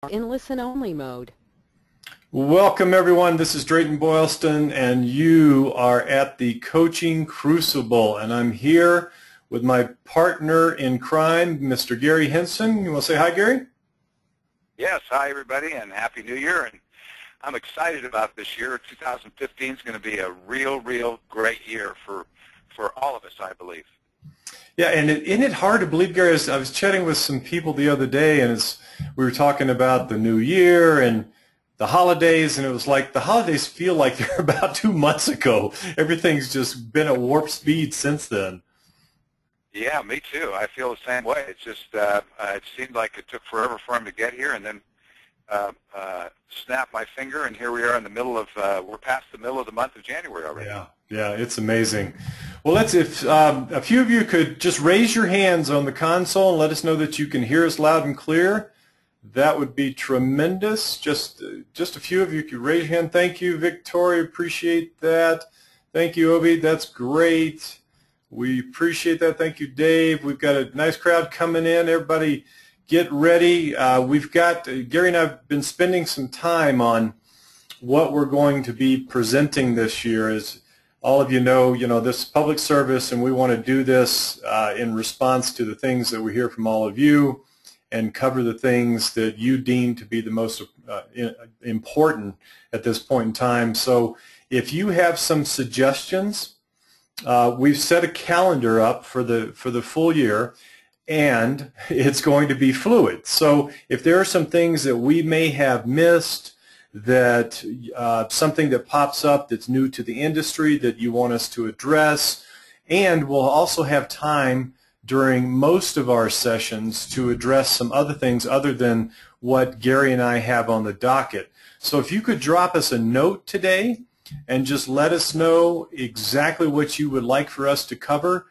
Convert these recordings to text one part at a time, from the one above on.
in listen-only mode. Welcome everyone, this is Drayton Boylston and you are at the Coaching Crucible, and I'm here with my partner in crime, Mr. Gary Henson. You want to say hi, Gary? Yes, hi everybody and Happy New Year. And I'm excited about this year. 2015 is going to be a real great year for all of us, I believe. Yeah, and isn't it hard to believe, Gary? I was chatting with some people the other day, and we were talking about the new year and the holidays, and it was like the holidays feel like they're about 2 months ago. Everything's just been at warp speed since then. Yeah, me too. I feel the same way. It's just it seemed like it took forever for him to get here, and then snap my finger, and here we are in the middle of we're past the middle of the month of January already. Yeah, it's amazing. Well, if a few of you could just raise your hands on the console and let us know that you can hear us loud and clear, that would be tremendous. Just a few of you could raise your hand. Thank you, Victoria. Appreciate that. Thank you, Obi. That's great. We appreciate that. Thank you, Dave. We've got a nice crowd coming in. Everybody get ready. We've got, Gary and I have been spending some time on what we're going to be presenting this year. As all of you know, this is public service, and we want to do this in response to the things that we hear from all of you and cover the things that you deem to be the most important at this point in time. So if you have some suggestions, we've set a calendar up for the full year, and it's going to be fluid. So if there are some things that we may have missed, that something that pops up that's new to the industry that you want us to address, and we'll also have time during most of our sessions to address some other things other than what Gary and I have on the docket. So if you could drop us a note today and just let us know exactly what you would like for us to cover.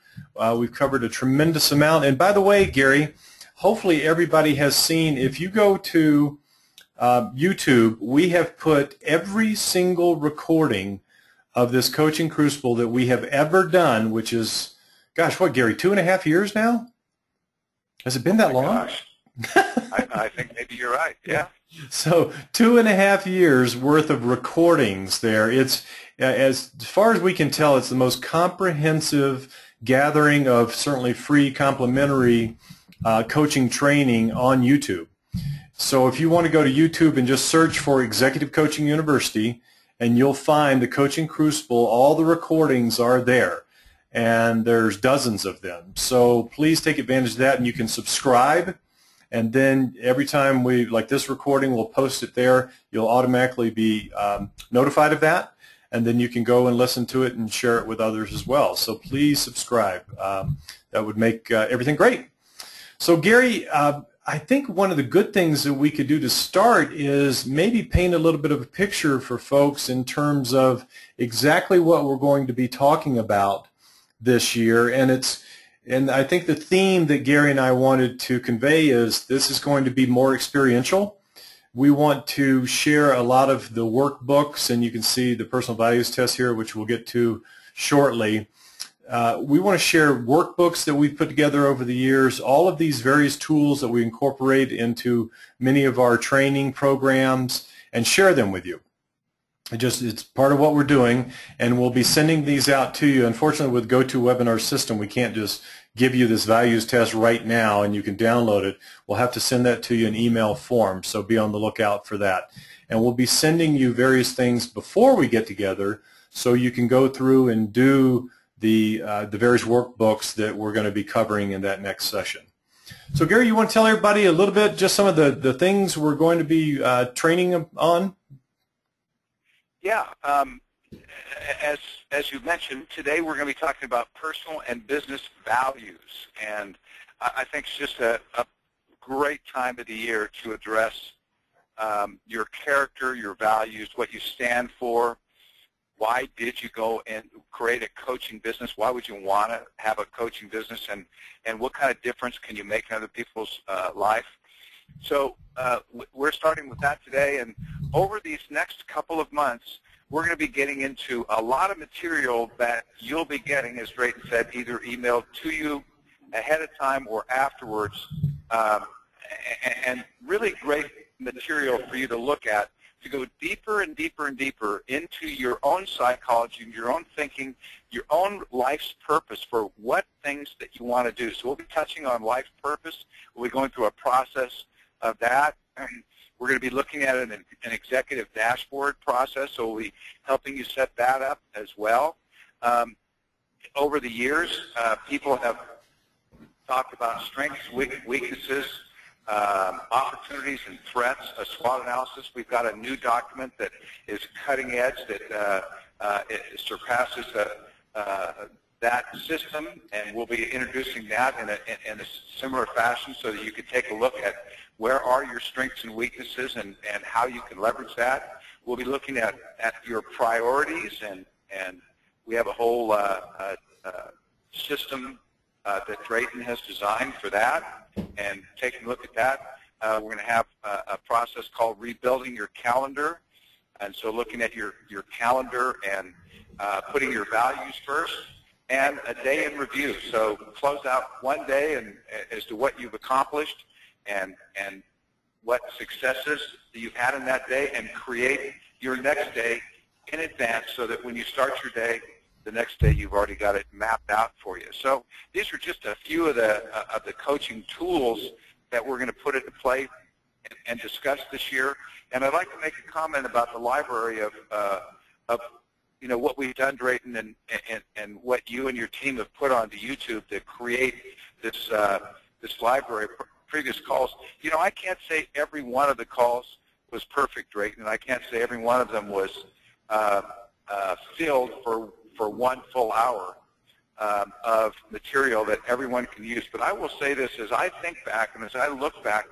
We've covered a tremendous amount. And by the way, Gary, hopefully everybody has seen, if you go to YouTube, we have put every single recording of this Coaching Crucible that we have ever done, which is, gosh, what, Gary, 2.5 years now? Has it been that long? Gosh. I think maybe you're right, yeah. So 2.5 years worth of recordings there. It's, as far as we can tell, it's the most comprehensive gathering of certainly free complimentary coaching training on YouTube. So if you want to go to YouTube and just search for Executive Coaching University, and you'll find the Coaching Crucible, all the recordings are there, and there's dozens of them. So please take advantage of that, and you can subscribe, and then every time we, like this recording, we'll post it there. You'll automatically be notified of that, and then you can go and listen to it and share it with others as well. So please subscribe. That would make everything great. So Gary, I think one of the good things that we could do to start is maybe paint a little bit of a picture for folks in terms of exactly what we're going to be talking about this year. And I think the theme that Gary and I wanted to convey is this is going to be more experiential. We want to share a lot of the workbooks, and you can see the personal values test here, which we'll get to shortly. We want to share workbooks that we've put together over the years, all of these various tools that we incorporate into many of our training programs, and share them with you. It's part of what we're doing, and we'll be sending these out to you. Unfortunately, with GoToWebinar system, we can't just give you this values test right now and you can download it. We'll have to send that to you in email form, so be on the lookout for that. And we'll be sending you various things before we get together so you can go through and do the various workbooks that we're going to be covering in that next session. So Gary, you want to tell everybody a little bit, just some of the things we're going to be training on? Yeah, as you mentioned, today we're going to be talking about personal and business values, and I think it's just a great time of the year to address your character, your values, what you stand for. Why did you go and create a coaching business? Why would you want to have a coaching business, and what kind of difference can you make in other people's life? So we're starting with that today, and over these next couple of months, we're going to be getting into a lot of material that you'll be getting, as Drayton said, either emailed to you ahead of time or afterwards, and really great material for you to look at to go deeper and deeper and deeper into your own psychology, your own thinking, your own life's purpose for what things that you want to do. So we'll be touching on life's purpose. We'll be going through a process of that. We're going to be looking at an executive dashboard process, so we'll be helping you set that up as well. Over the years, people have talked about strengths, weaknesses, opportunities and threats, a SWOT analysis. We've got a new document that is cutting edge that it surpasses that system, and we'll be introducing that in a similar fashion so that you can take a look at where are your strengths and weaknesses and how you can leverage that. We'll be looking at your priorities, and we have a whole system that Drayton has designed for that, and taking a look at that. We're going to have a process called rebuilding your calendar, and so looking at your calendar and putting your values first, and a day in review. So close out one day and as to what you've accomplished and what successes that you've had in that day, and create your next day in advance so that when you start your day, the next day you've already got it mapped out for you. So these are just a few of the coaching tools that we're going to put into play and discuss this year. And I'd like to make a comment about the library of what we've done, Drayton, and what you and your team have put onto YouTube to create this library of previous calls. I can't say every one of the calls was perfect, Drayton, and I can't say every one of them was filled for one full hour of material that everyone can use. But I will say this, as I think back and as I look back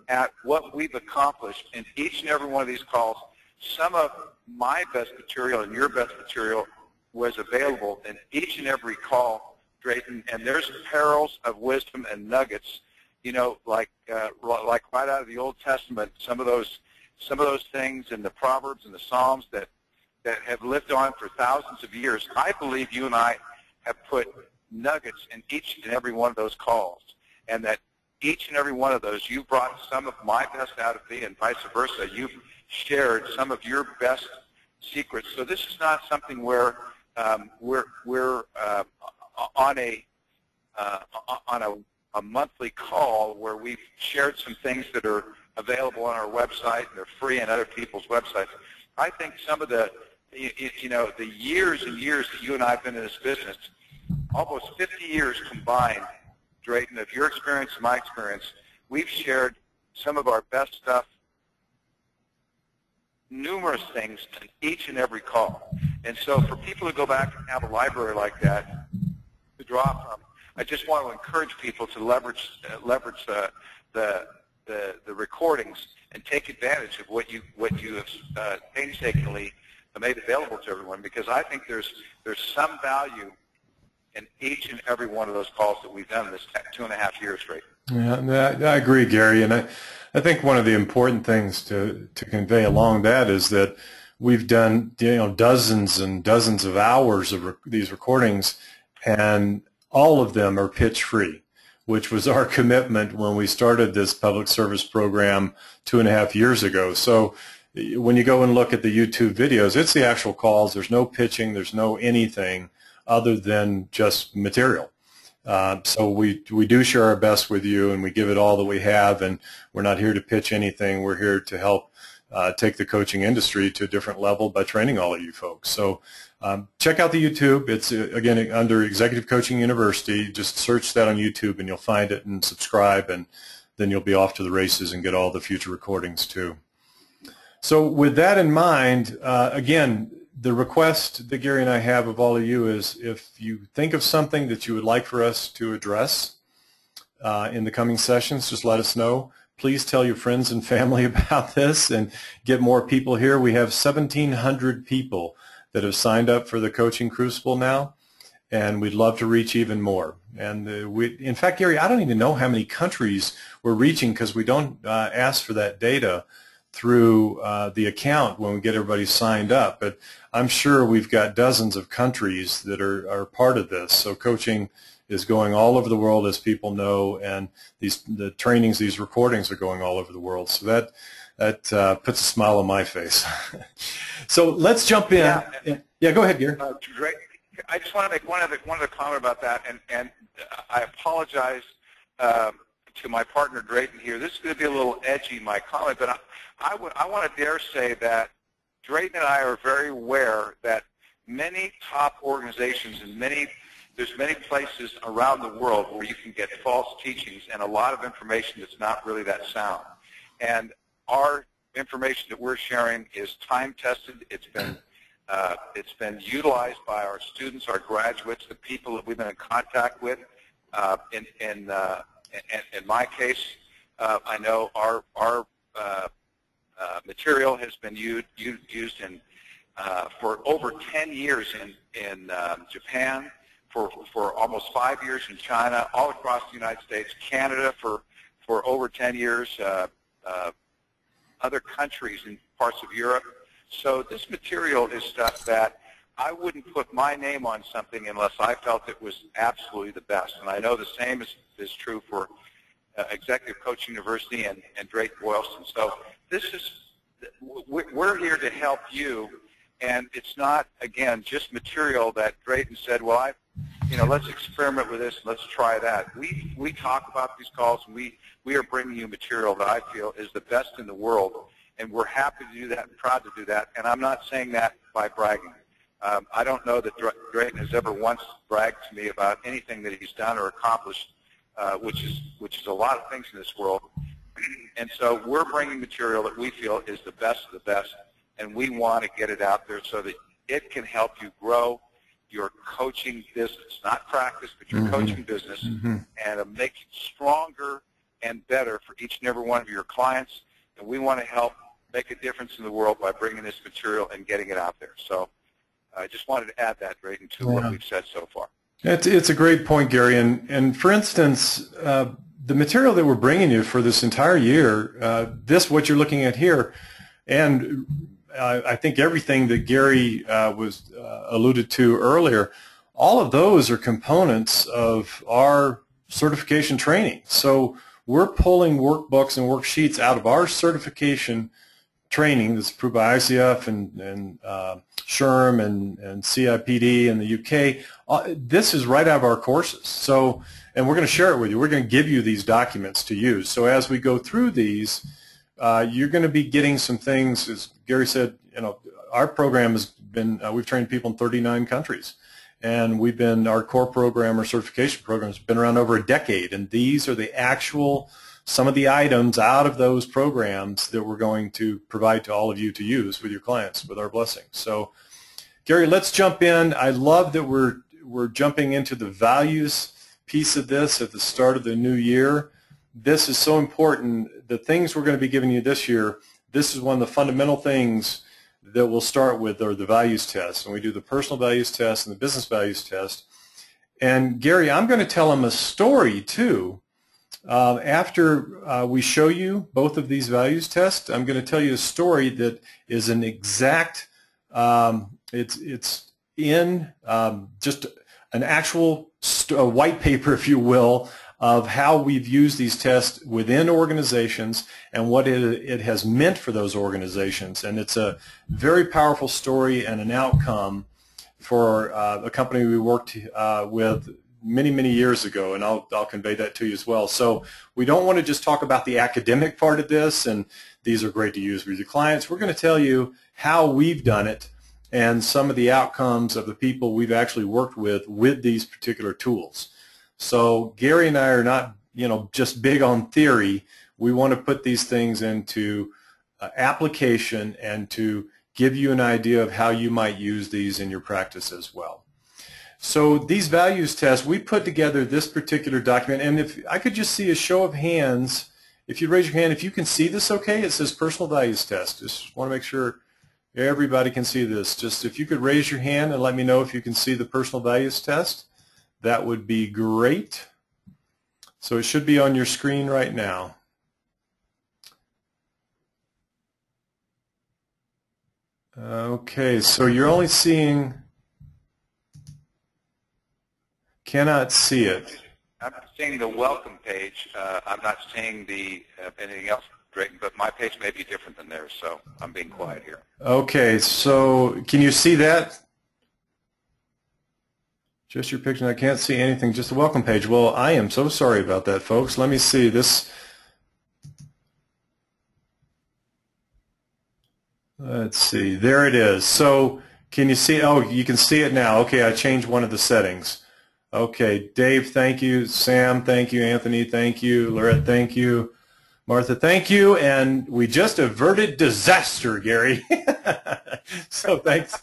at what we've accomplished in each and every one of these calls, some of my best material and your best material was available in each and every call, Drayton, and there's perils of wisdom and nuggets, like right out of the Old Testament, some of those things in the Proverbs and the Psalms that have lived on for thousands of years. I believe you and I have put nuggets in each and every one of those calls, and that each and every one of those, you brought some of my best out of me, and vice versa. You've shared some of your best secrets. So this is not something where we're on a monthly call where we've shared some things that are available on our website and they're free on other people's websites. I think some of the years and years that you and I have been in this business, almost 50 years combined, Drayton, of your experience and my experience, we've shared some of our best stuff, numerous things in each and every call. And so for people to go back and have a library like that to draw from, I just want to encourage people to leverage the recordings and take advantage of what you have painstakingly made available to everyone, because I think there's some value in each and every one of those calls that we've done in this 2.5 years straight. Yeah, I agree, Gary, and I think one of the important things to convey along that is that we've done dozens and dozens of hours of these recordings, and all of them are pitch free, which was our commitment when we started this public service program 2.5 years ago. So when you go and look at the YouTube videos, it's the actual calls. There's no pitching. There's no anything other than just material. So we do share our best with you, and we give it all that we have, and we're not here to pitch anything. We're here to help take the coaching industry to a different level by training all of you folks. So check out the YouTube. It's, again, under Executive Coaching University. Just search that on YouTube, and you'll find it, and subscribe, and then you'll be off to the races and get all the future recordings too. So with that in mind, again, the request that Gary and I have of all of you is, if you think of something that you would like for us to address in the coming sessions, just let us know. Please tell your friends and family about this and get more people here. We have 1,700 people that have signed up for the Coaching Crucible now, and we'd love to reach even more. And in fact, Gary, I don't even know how many countries we're reaching, because we don't ask for that data through the account when we get everybody signed up, but I'm sure we've got dozens of countries that are part of this. So coaching is going all over the world, as people know, and the trainings, these recordings are going all over the world. So that puts a smile on my face. So let's jump in. Yeah, go ahead, Gary. Great. I just want to make one other comment about that, and I apologize to my partner Drayton here. This is going to be a little edgy, my comment, but I want to dare say that Drayton and I are very aware that many top organizations and there's many places around the world where you can get false teachings and a lot of information that's not really that sound. And our information that we're sharing is time-tested. It's been utilized by our students, our graduates, the people that we've been in contact with. In my case, I know our material has been used in for over 10 years in Japan, for almost 5 years in China, all across the United States, Canada for over 10 years, other countries in parts of Europe. So this material is stuff that I wouldn't put my name on something unless I felt it was absolutely the best. And I know the same is true for Executive Coach University and Drake Boylston. So we're here to help you, and it's not, again, just material that Drayton said, well, let's experiment with this, let's try that. We talk about these calls, and we are bringing you material that I feel is the best in the world, and we're happy to do that and proud to do that. And I'm not saying that by bragging. I don't know that Drayton has ever once bragged to me about anything that he's done or accomplished, which is a lot of things in this world. And so we're bringing material that we feel is the best of the best, and we want to get it out there so that it can help you grow your coaching business, not practice, but your coaching business, and make it stronger and better for each and every one of your clients. And we want to help make a difference in the world by bringing this material and getting it out there. So I just wanted to add that, Drayton, to what we've said so far. It's a great point, Gary. And for instance, the material that we're bringing you for this entire year, what you're looking at here, and I think everything that Gary was alluded to earlier, all of those are components of our certification training. So we're pulling workbooks and worksheets out of our certification training that's approved by ICF and SHRM and CIPD in the UK. This is right out of our courses. So, and we're going to share it with you. We're going to give you these documents to use. So as we go through these, you're going to be getting some things. As Gary said, our program has been, we've trained people in 39 countries. And our core program or certification program has been around over a decade. And these are the actual, some of the items out of those programs that we're going to provide to all of you to use with your clients with our blessing. So, Gary, let's jump in. I love that we're jumping into the values piece of this at the start of the new year. This is so important. The things we're going to be giving you this year, this is one of the fundamental things that we'll start with are the values test. And we do the personal values test and the business values test. And Gary, I'm going to tell them a story too. After we show you both of these values tests, I'm going to tell you a story that is an exact, it's in just an actual white paper, if you will, of how we've used these tests within organizations and what it has meant for those organizations. And it's a very powerful story and an outcome for a company we worked with many years ago, and I'll convey that to you as well. So we don't want to just talk about the academic part of this, and these are great to use with your clients. We're going to tell you how we've done it and some of the outcomes of the people we've actually worked with these particular tools. So Gary and I are not, just big on theory. We want to put these things into application and to give you an idea of how you might use these in your practice as well. So these values tests, we put together this particular document, and if I could just see a show of hands, if you'd raise your hand, if you can see this okay, it says personal values test. Just want to make sure everybody can see this. Just if you could raise your hand and let me know if you can see the personal values test, that would be great. So it should be on your screen right now. Okay, so you're only seeing, cannot see it. I'm seeing the welcome page. I'm not seeing the anything else, Drayton, but my page may be different than theirs, so I'm being quiet here. Okay, so can you see that? Just your picture. I can't see anything, just the welcome page. Well, I am so sorry about that, folks. Let me see this. Let's see. There it is. So can you see? Oh, you can see it now. Okay, I changed one of the settings. Okay, Dave, thank you. Sam, thank you. Anthony, thank you. Lorette, thank you. Martha, thank you. And we just averted disaster, Gary. So thanks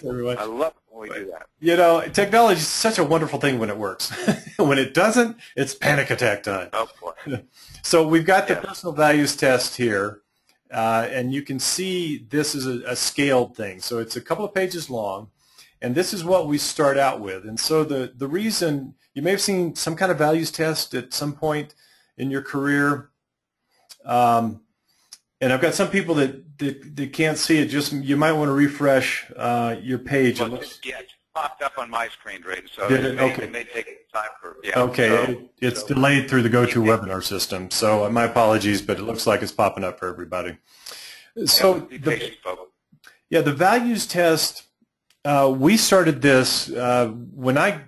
everyone. I love it when we do that. You know, technology is such a wonderful thing when it works. When it doesn't, it's panic attack time. Oh, boy. So we've got the personal values test here, and you can see this is a scaled thing. So it's a couple of pages long, and this is what we start out with. And so the reason, you may have seen some kind of values test at some point in your career, and I've got some people that can't see it. Just you might want to refresh your page. Well, it just popped up on my screen, Drayton, so it may take time for Okay, it's delayed through the GoToWebinar system, so my apologies, but it looks like it's popping up for everybody. So be patient, folks. Yeah, the values test, we started this when I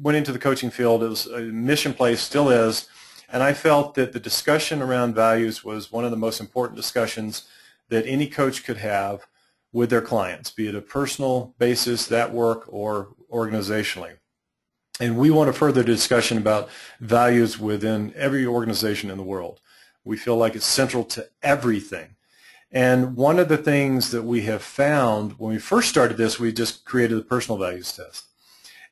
went into the coaching field. It was a mission place, still is, and I felt that the discussion around values was one of the most important discussions that any coach could have with their clients, be it a personal basis, at work, or organizationally. And we want a further discussion about values within every organization in the world. We feel like it's central to everything. And one of the things that we have found when we first started this, we just created the personal values test.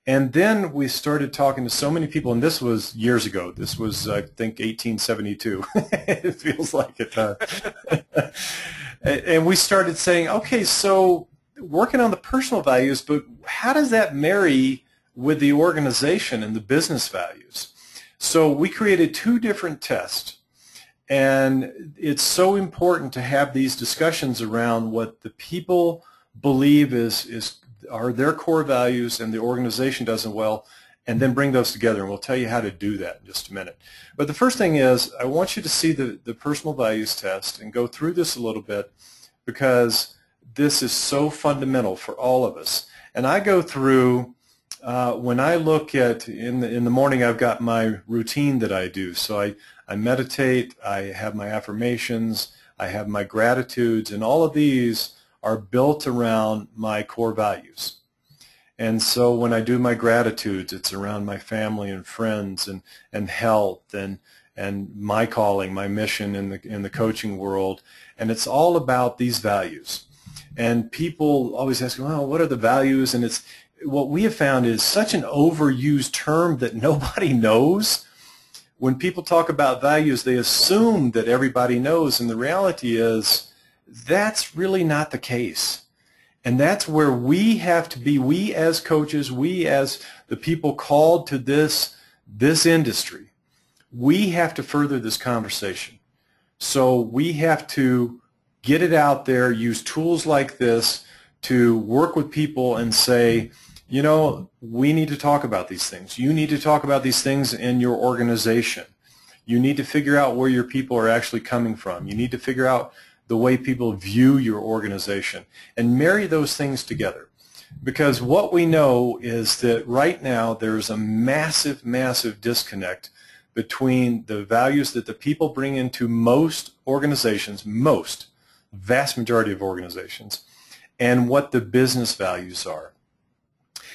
And then we started talking to so many people, and this was years ago. This was, I think, 1872. It feels like it. And we started saying, okay, so working on the personal values, but how does that marry with the organization and the business values? So we created two different tests. And it's so important to have these discussions around what the people believe are their core values and the organization does as well, and then bring those together. And we'll tell you how to do that in just a minute. But the first thing is I want you to see the personal values test and go through this a little bit, because this is so fundamental for all of us. And I go through, when I look at, in the morning I've got my routine that I do. So I meditate, I have my affirmations, I have my gratitudes, and all of these are built around my core values. And so when I do my gratitudes, it's around my family and friends and health and my calling, my mission in the coaching world. And it's all about these values. And people always ask, well, what are the values? And it's what we have found is such an overused term that nobody knows. When people talk about values, they assume that everybody knows, and the reality is that's really not the case. And that's where we have to be, we as coaches, we as the people called to this industry, we have to further this conversation. So we have to get it out there, use tools like this to work with people and say, you know, we need to talk about these things. You need to talk about these things in your organization. You need to figure out where your people are actually coming from. You need to figure out the way people view your organization and marry those things together. Because what we know is that right now there's a massive, massive disconnect between the values that the people bring into most organizations, vast majority of organizations, and what the business values are.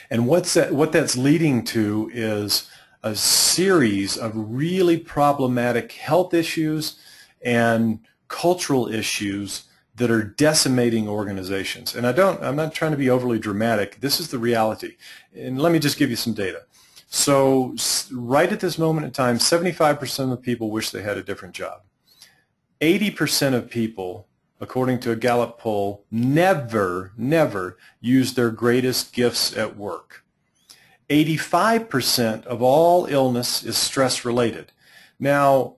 And what that's leading to is a series of really problematic health issues and cultural issues that are decimating organizations. And I'm not trying to be overly dramatic. This is the reality. And let me just give you some data. So right at this moment in time, 75% of people wish they had a different job. 80% of people, according to a Gallup poll, never use their greatest gifts at work. 85% of all illness is stress-related. Now,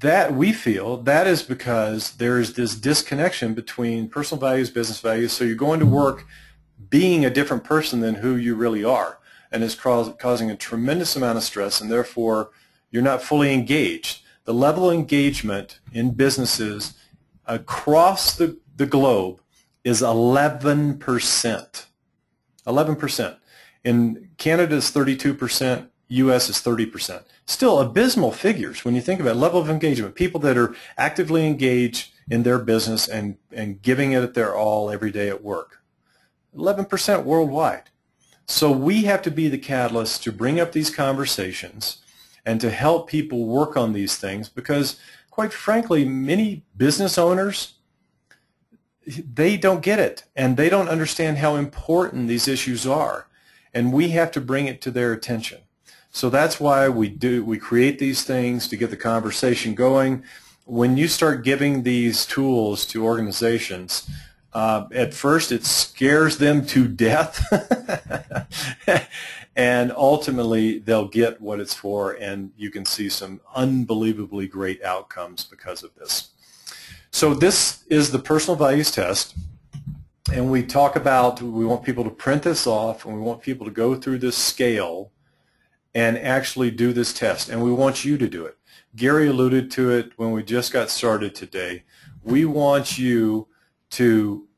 that we feel that is because there's this disconnection between personal values, business values. So you're going to work being a different person than who you really are. and it's causing a tremendous amount of stress, and therefore you're not fully engaged. The level of engagement in businesses across the globe is 11%. 11%. In Canada is 32%, U.S. is 30%. Still abysmal figures when you think about level of engagement, people that are actively engaged in their business and giving it their all every day at work. 11% worldwide. So we have to be the catalyst to bring up these conversations and to help people work on these things, because quite frankly, many business owners, they don't get it and they don't understand how important these issues are, and we have to bring it to their attention. So that's why we create these things to get the conversation going. When you start giving these tools to organizations, at first it scares them to death and ultimately they'll get what it's for, and you can see some unbelievably great outcomes because of this. So this is the personal values test, and we talk about, we want people to print this off, and we want people to go through this scale and actually do this test, and we want you to do it. Gary alluded to it when we just got started today. We want you to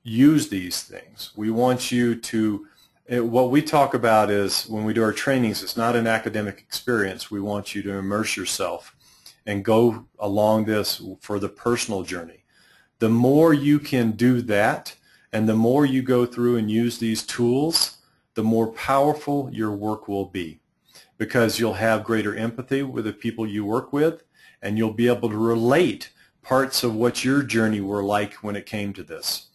use these things. We want you to, what we talk about is, when we do our trainings, it's not an academic experience. We want you to immerse yourself and go along this for the personal journey. The more you can do that, and the more you go through and use these tools, the more powerful your work will be, because you'll have greater empathy with the people you work with, and you'll be able to relate parts of what your journey were like when it came to this.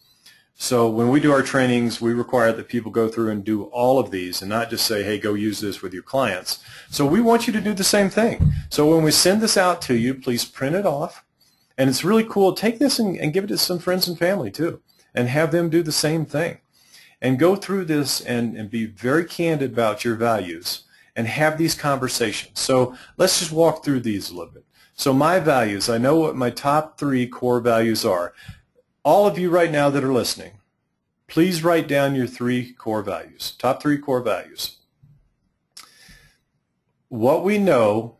So when we do our trainings, we require that people go through and do all of these and not just say, hey, go use this with your clients. So we want you to do the same thing. So when we send this out to you, please print it off. And it's really cool. Take this and give it to some friends and family too, and have them do the same thing. And go through this and be very candid about your values and have these conversations. So let's just walk through these a little bit. So my values, I know what my top 3 core values are. All of you right now that are listening, please write down your 3 core values, top 3 core values. What we know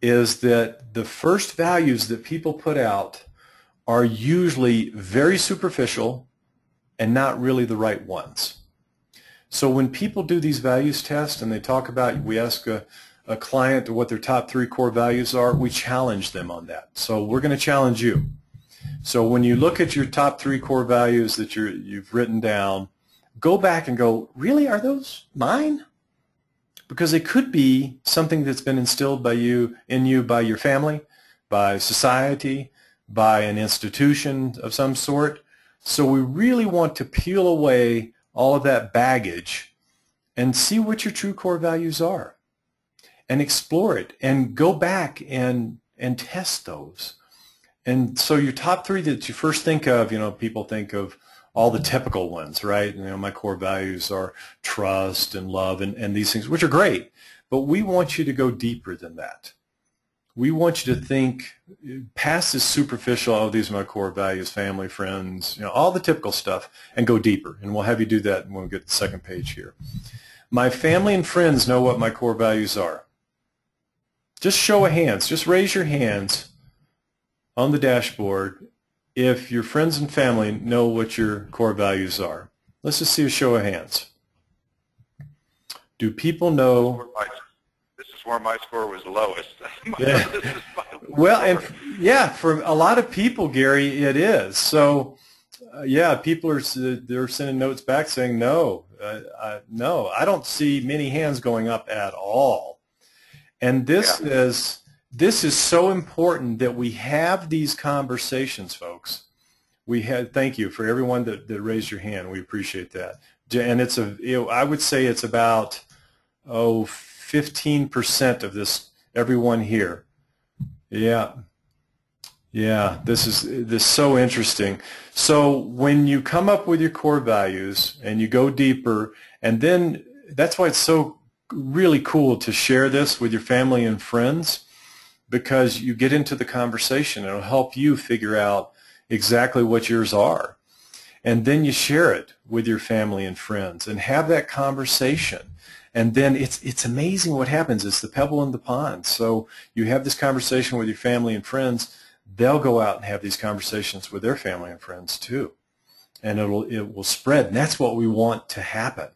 is that the first values that people put out are usually very superficial and not really the right ones. So when people do these values tests and they talk about, we ask a client what their top 3 core values are, we challenge them on that. So we're going to challenge you. So when you look at your top 3 core values that you've written down, go back and go, really, are those mine? Because it could be something that's been instilled in you by your family, by society, by an institution of some sort. So we really want to peel away all of that baggage and see what your true core values are, and explore it and go back and test those. And so your top 3 that you first think of, people think of all the typical ones, right? My core values are trust and love and these things, which are great, but we want you to go deeper than that. We want you to think past this superficial, oh, these are my core values, family, friends, all the typical stuff, and go deeper. And we'll have you do that when we get to the second page here. My family and friends know what my core values are. Just show of hands, just raise your hands on the dashboard if your friends and family know what your core values are. Let's just see a show of hands. Do people know? This is where my score was lowest. Yeah. Well, and yeah, for a lot of people, Gary, it is. So, yeah, people they're sending notes back saying no, no. I don't see many hands going up at all. And this is so important that we have these conversations, folks. Thank you for everyone that raised your hand. We appreciate that. And I would say it's about 15% of this, everyone here. Yeah. This is so interesting. So when you come up with your core values and you go deeper, and then that's why it's so really cool to share this with your family and friends, because you get into the conversation. It'll help you figure out exactly what yours are. And then you share it with your family and friends and have that conversation. And then it's amazing what happens. It's the pebble in the pond. So you have this conversation with your family and friends. They'll go out and have these conversations with their family and friends too. And it will spread. And that's what we want to happen.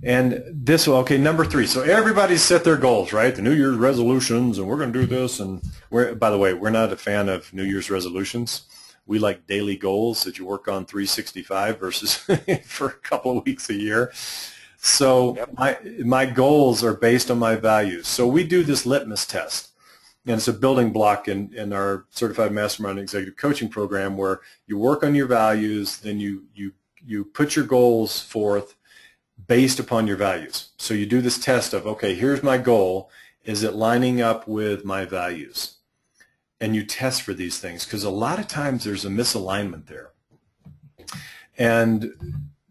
And this, okay, number 3. So everybody's set their goals, right? The New Year's resolutions, and we're going to do this. And by the way, we're not a fan of New Year's resolutions. We like daily goals that you work on 365 versus for a couple of weeks a year. So my goals are based on my values. So we do this litmus test, and it's a building block in our Certified Mastermind Executive Coaching Program, where you work on your values, then you put your goals forth based upon your values. So you do this test of, okay, here's my goal. Is it lining up with my values? And you test for these things, because a lot of times there's a misalignment there. And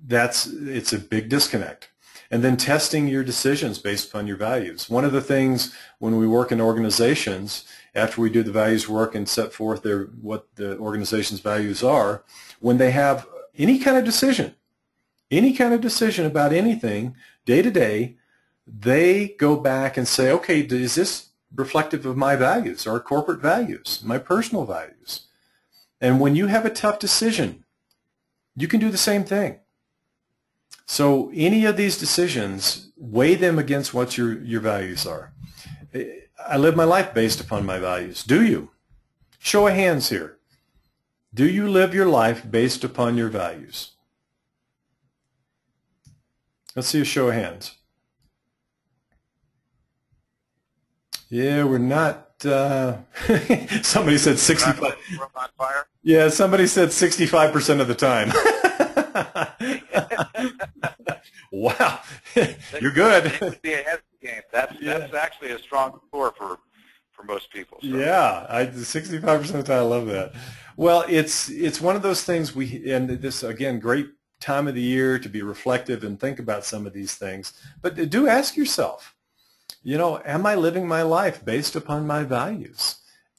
it's a big disconnect. And then testing your decisions based upon your values. One of the things when we work in organizations, after we do the values work and set forth what the organization's values are, when they have any kind of decision about anything, day to day, they go back and say, okay, is this reflective of my values, our corporate values, my personal values? And when you have a tough decision, you can do the same thing. So any of these decisions, weigh them against what your values are. I live my life based upon my values. Do you? Show of hands here. Do you live your life based upon your values? Let's see a show of hands. Yeah, we're not. Somebody said 65. Yeah, somebody said 65% of the time. Wow, you're good. Be ahead of the game. That's actually a strong score for most people. So. Yeah, 65% of the time. I love that. Well, it's one of those things and this again, great time of the year to be reflective and think about some of these things. But do ask yourself, am I living my life based upon my values?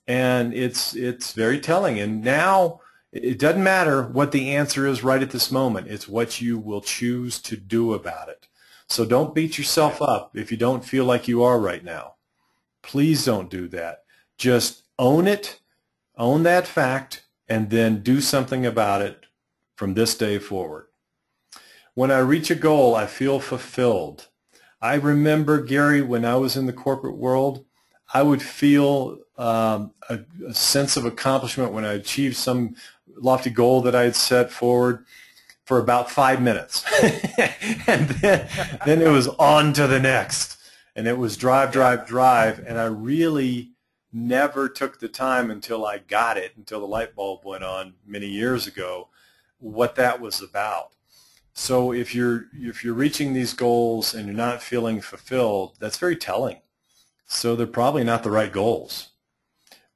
And it's very telling. And now it doesn't matter what the answer is right at this moment. It's what you will choose to do about it. So don't beat yourself up if you don't feel like you are right now. Please don't do that. Just own it, own that fact, and then do something about it from this day forward. When I reach a goal, I feel fulfilled. I remember, Gary, when I was in the corporate world, I would feel a sense of accomplishment when I achieved some lofty goal that I had set forward for about 5 minutes. And then it was on to the next. And it was drive. And I really never took the time until I got it, until the light bulb went on many years ago, what that was about. So if you're reaching these goals and you're not feeling fulfilled, that's very telling. So they're probably not the right goals.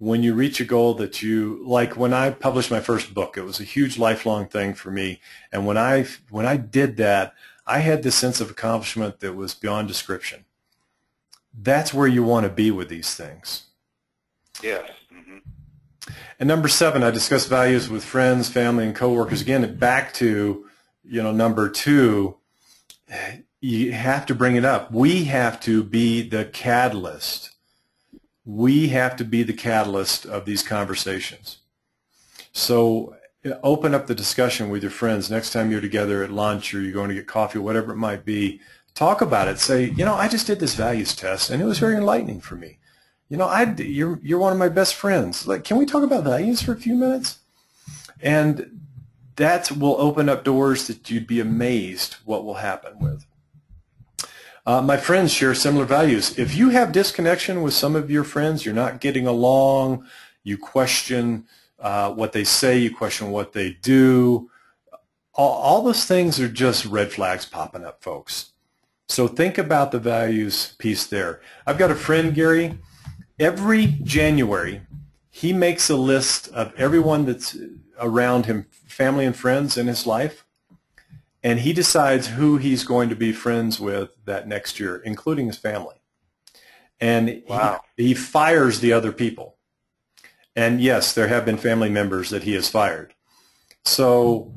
When you reach a goal that like when I published my first book, it was a huge lifelong thing for me. And when I did that, I had this sense of accomplishment that was beyond description. That's where you want to be with these things. Yes. Mm-hmm. And number 7, I discuss values with friends, family, and coworkers. Again, back to number 2, you have to bring it up. We have to be the catalyst. We have to be the catalyst of these conversations. So open up the discussion with your friends. Next time you're together at lunch or you're going to get coffee, whatever it might be, talk about it. Say, I just did this values test, and it was very enlightening for me. You're one of my best friends. Like, can we talk about values for a few minutes? And that will open up doors that you'd be amazed what will happen with. My friends share similar values. If you have disconnection with some of your friends, you're not getting along, you question what they say, you question what they do, all those things are just red flags popping up, folks. So think about the values piece there. I've got a friend, Gary. Every January, he makes a list of everyone that's around him, family and friends in his life, and he decides who he's going to be friends with that next year, including his family. And wow. he fires the other people. And yes, there have been family members that he has fired. So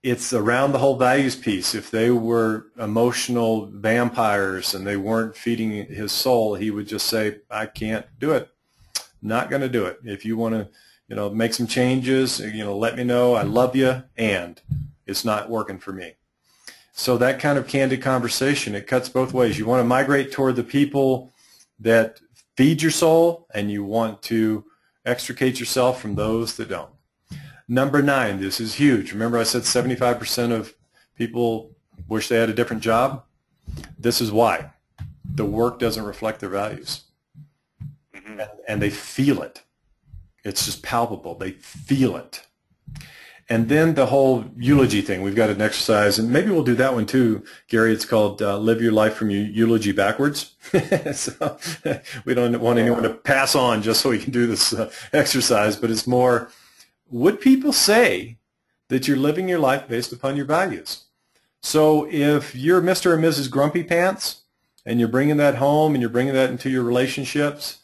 it's around the whole values piece. If they were emotional vampires and they weren't feeding his soul, he would just say, I can't do it. Not going to do it. If you want to, make some changes, let me know. I love you, and it's not working for me. So that kind of candid conversation, it cuts both ways. You want to migrate toward the people that feed your soul, and you want to extricate yourself from those that don't. Number 9, this is huge. Remember I said 75% of people wish they had a different job? This is why. The work doesn't reflect their values. And they feel it. It's just palpable. They feel it. And then the whole eulogy thing. We've got an exercise, and maybe we'll do that one too, Gary. It's called Live Your Life from Your Eulogy Backwards. So we don't want anyone to pass on just so we can do this exercise, but it's more, would people say that you're living your life based upon your values? So if you're Mr. or Mrs. Grumpy Pants and you're bringing that home and you're bringing that into your relationships,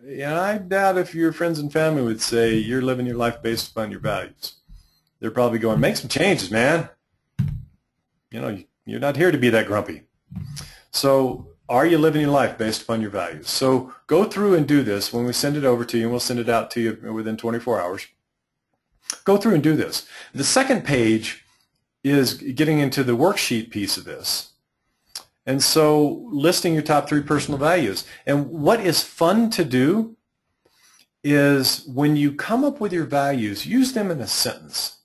I doubt if your friends and family would say you're living your life based upon your values. They're probably going, make some changes, man. You're not here to be that grumpy. So are you living your life based upon your values? So go through and do this. When we send it over to you, and we'll send it out to you within 24 hours, go through and do this. The second page is getting into the worksheet piece of this. And so listing your top 3 personal values. And what is fun to do is when you come up with your values, use them in a sentence.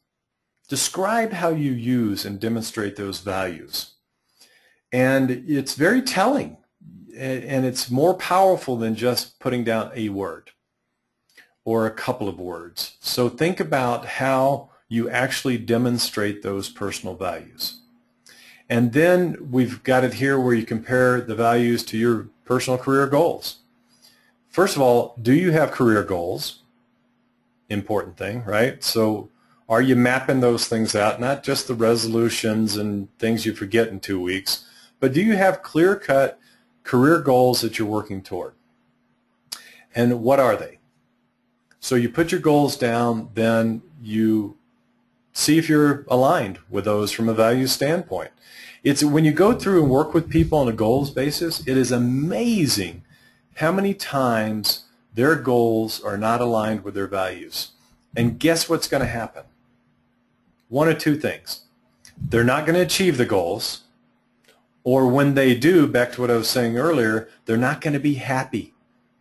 Describe how you use and demonstrate those values. And it's very telling, and it's more powerful than just putting down a word or a couple of words. So think about how you actually demonstrate those personal values. And then we've got it here where you compare the values to your personal career goals. First of all, do you have career goals? Important thing, right? So are you mapping those things out, not just the resolutions and things you forget in 2 weeks, but do you have clear-cut career goals that you're working toward? And what are they? So you put your goals down, then you see if you're aligned with those from a values standpoint. It's when you go through and work with people on a goals basis, it is amazing how many times their goals are not aligned with their values. And guess what's going to happen? One of 2 things. They're not going to achieve the goals, or when they do, back to what I was saying earlier, they're not going to be happy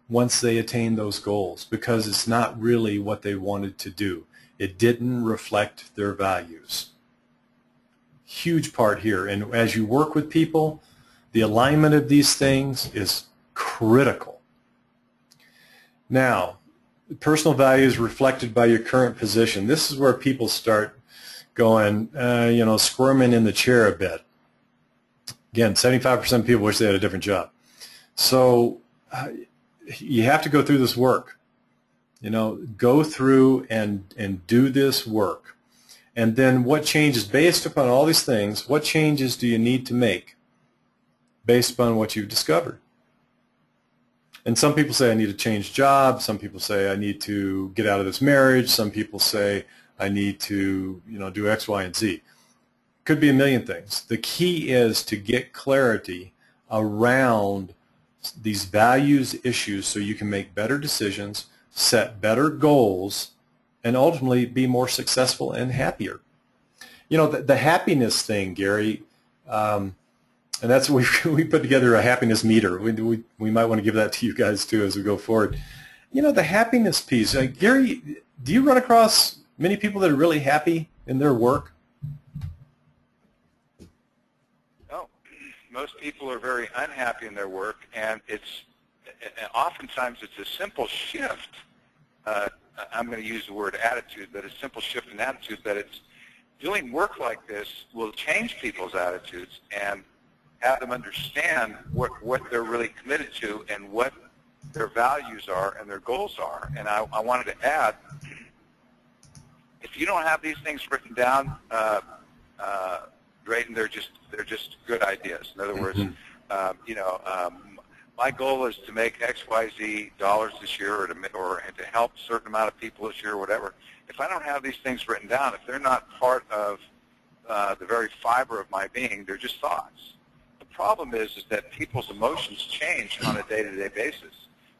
once they attain those goals because it's not really what they wanted to do. It didn't reflect their values. Huge part here. And as you work with people, the alignment of these things is critical. Now, personal values reflected by your current position. This is where people start going, squirming in the chair a bit. Again, 75% of people wish they had a different job. So you have to go through this work. Go through and do this work. And then what changes based upon all these things, what changes do you need to make based upon what you've discovered? And some people say I need to change jobs. Some people say I need to get out of this marriage. Some people say I need to do X, Y, and Z. Could be a million things. The key is to get clarity around these values issues so you can make better decisions, set better goals, and ultimately be more successful and happier. The happiness thing, Gary, and that's what we put together a happiness meter. We might want to give that to you guys too as we go forward. The happiness piece. Gary, do you run across many people that are really happy in their work? No. Most people are very unhappy in their work, and oftentimes it's a simple shift. I'm going to use the word attitude, but a simple shift in attitude that it's doing work like this will change people's attitudes and have them understand what they're really committed to and what their values are and their goals are. And I wanted to add, if you don't have these things written down, Drayton, they're just good ideas. In other words, my goal is to make X, Y, Z dollars this year, or to help a certain amount of people this year, or whatever. If I don't have these things written down, if they're not part of the very fiber of my being, they're just thoughts. The problem is that people's emotions change on a day-to-day basis.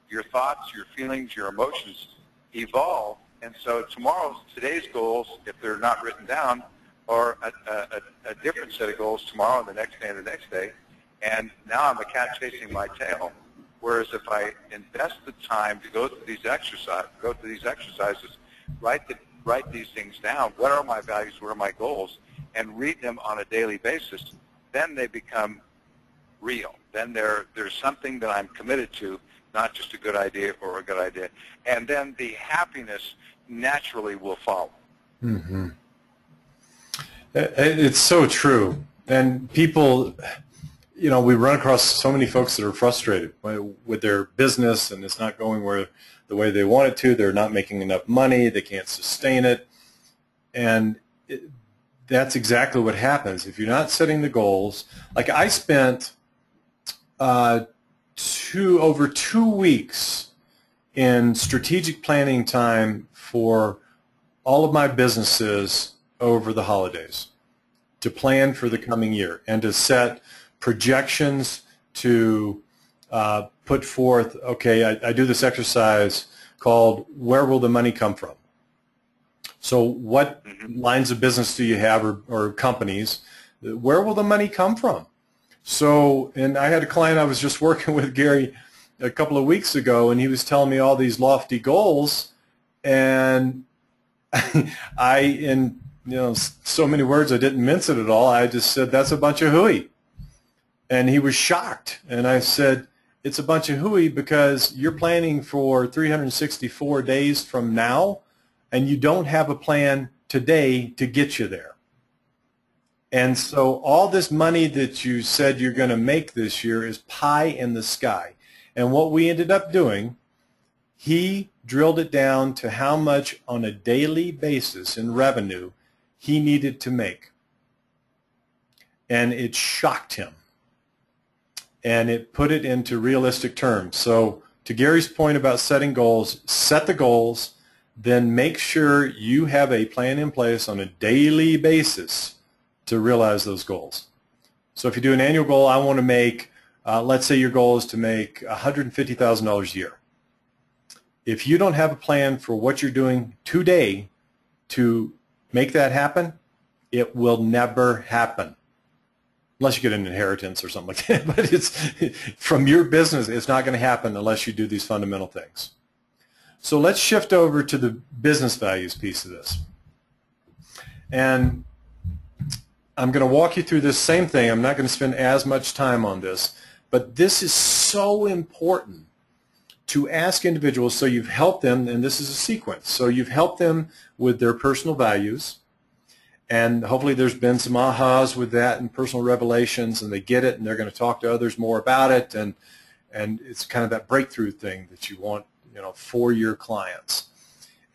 Your thoughts, your feelings, your emotions evolve, and so today's goals, if they're not written down, are a different set of goals tomorrow and the next day and the next day. And now I'm a cat chasing my tail. Whereas if I invest the time to go through these exercises, write these things down. What are my values? What are my goals? And read them on a daily basis. Then they become real. Then there's something that I'm committed to, not just a good idea or a good idea. And then the happiness naturally will follow. Mm-hmm. It's so true. And people, you know, we run across so many folks that are frustrated with their business, and it's not going the way they want it to. They're not making enough money. They can't sustain it. And that's exactly what happens. If you're not setting the goals, like I spent over 2 weeks in strategic planning time for all of my businesses over the holidays to plan for the coming year and to set projections, to put forth, okay, I do this exercise called where will the money come from? So what lines of business do you have, or companies? Where will the money come from? So, and I had a client I was just working with, Gary, a couple of weeks ago, and he was telling me all these lofty goals, and in so many words, I didn't mince it at all. I just said, that's a bunch of hooey. And he was shocked. And I said, it's a bunch of hooey because you're planning for 364 days from now, and you don't have a plan today to get you there. And so all this money that you said you're going to make this year is pie in the sky. And what we ended up doing, he drilled it down to how much on a daily basis in revenue he needed to make. And it shocked him. And it put it into realistic terms. So to Gary's point about setting goals, set the goals, then make sure you have a plan in place on a daily basis to realize those goals. So if you do an annual goal, I want to make, let's say your goal is to make $150,000 a year. If you don't have a plan for what you're doing today to make that happen, it will never happen. Unless you get an inheritance or something like that. But it's from your business, it's not going to happen unless you do these fundamental things. So let's shift over to the business values piece of this. And I'm going to walk you through this same thing. I'm not going to spend as much time on this, but this is so important to ask individuals. So you've helped them, and this is a sequence. So you've helped them with their personal values, and hopefully there's been some ahas with that and personal revelations, and they get it, and they're going to talk to others more about it, and it's kind of that breakthrough thing that you want, for your clients.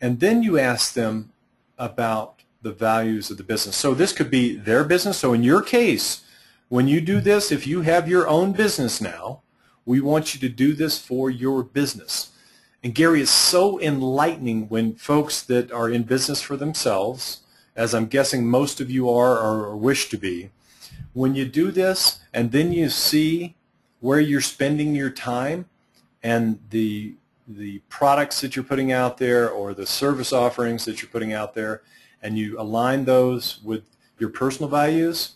And then you ask them about the values of the business. So this could be their business. So in your case, when you do this, if you have your own business now, we want you to do this for your business. And Gary, it's so enlightening when folks that are in business for themselves, as I'm guessing most of you are or wish to be, when you do this and then you see where you're spending your time and the products that you're putting out there or the service offerings that you're putting out there, and you align those with your personal values,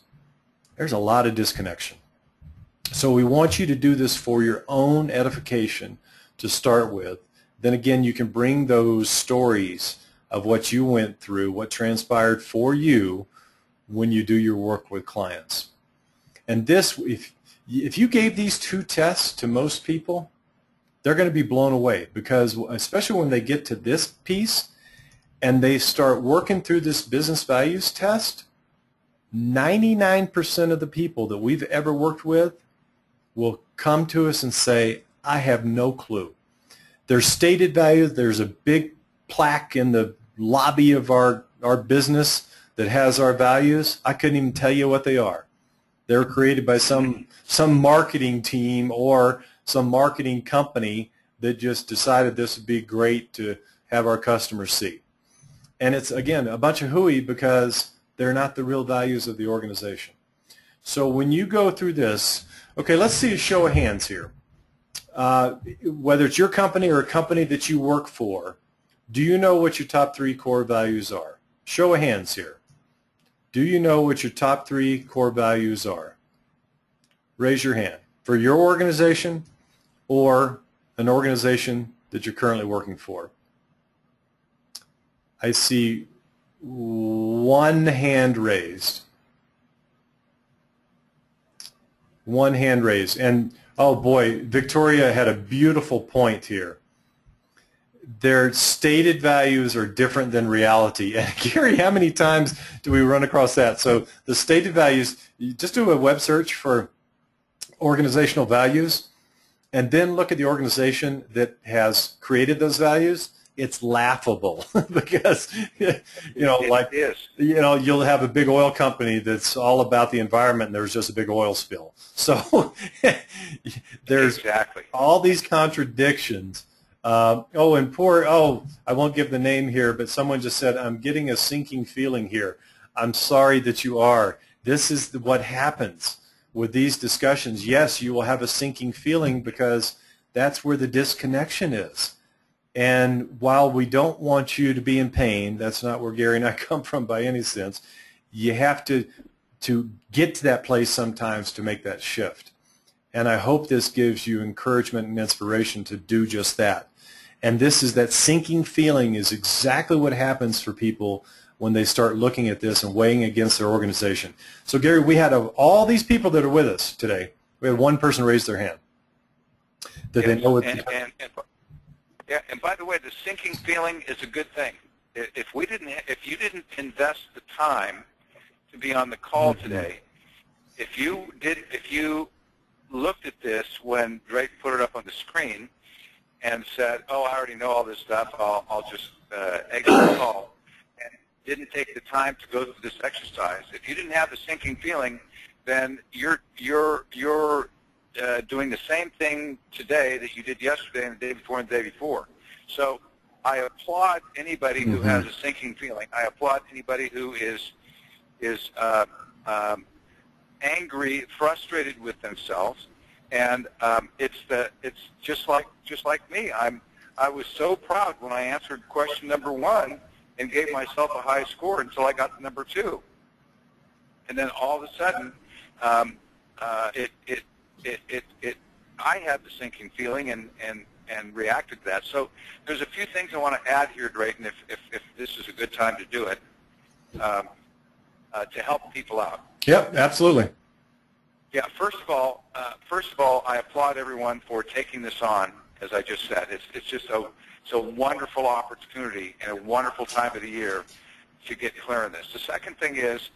there's a lot of disconnection. So we want you to do this for your own edification to start with. Then again, you can bring those stories of what you went through, what transpired for you when you do your work with clients. And this, if you gave these two tests to most people, they're going to be blown away, because especially when they get to this piece and they start working through this business values test, 99% of the people that we've ever worked with will come to us and say, I have no clue. There's stated values. There's a big plaque in the lobby of our business that has our values. I couldn't even tell you what they are. They were created by some marketing team or some marketing company that just decided this would be great to have our customers see. And it's, again, a bunch of hooey because they're not the real values of the organization. So when you go through this, okay, let's see a show of hands here. Whether it's your company or a company that you work for, do you know what your top 3 core values are? Show of hands here. Do you know what your top 3 core values are? Raise your hand. For your organization or an organization that you're currently working for. I see 1 hand raised. 1 hand raised. And, oh boy, Victoria had a beautiful point here. Their stated values are different than reality. And Gary, how many times do we run across that? So the stated values, you just do a web search for organizational values and then look at the organization that has created those values. It's laughable because, like, you'll have a big oil company that's all about the environment and there's just a big oil spill. So there's all these contradictions. I won't give the name here, but someone just said, I'm getting a sinking feeling here. I'm sorry that you are. This is what happens with these discussions. Yes, you will have a sinking feeling because that's where the disconnection is. And while we don't want you to be in pain, that's not where Gary and I come from by any sense, you have to get to that place sometimes to make that shift. And I hope this gives you encouragement and inspiration to do just that. And this is that sinking feeling is exactly what happens for people when they start looking at this and weighing against their organization. So Gary, we had, of all these people that are with us today, we had 1 person raise their hand. That they know and by the way, the sinking feeling is a good thing. If you didn't invest the time to be on the call today, if you looked at this when Drake put it up on the screen and said, "Oh, I already know all this stuff. I'll just exit the call," and didn't take the time to go through this exercise, if you didn't have the sinking feeling, then you're doing the same thing today that you did yesterday and the day before and the day before. So I applaud anybody who has a sinking feeling. I applaud anybody who is angry, frustrated with themselves, and it's just like me. I was so proud when I answered question number 1 and gave myself a high score until I got to number 2, and then all of a sudden, I had the sinking feeling and reacted to that. So there's a few things I want to add here, Drayton, if this is a good time to do it, to help people out. Yep, absolutely. Yeah. First of all, I applaud everyone for taking this on. As I just said, it's just a wonderful opportunity and a wonderful time of the year to get clear on this. The second thing is,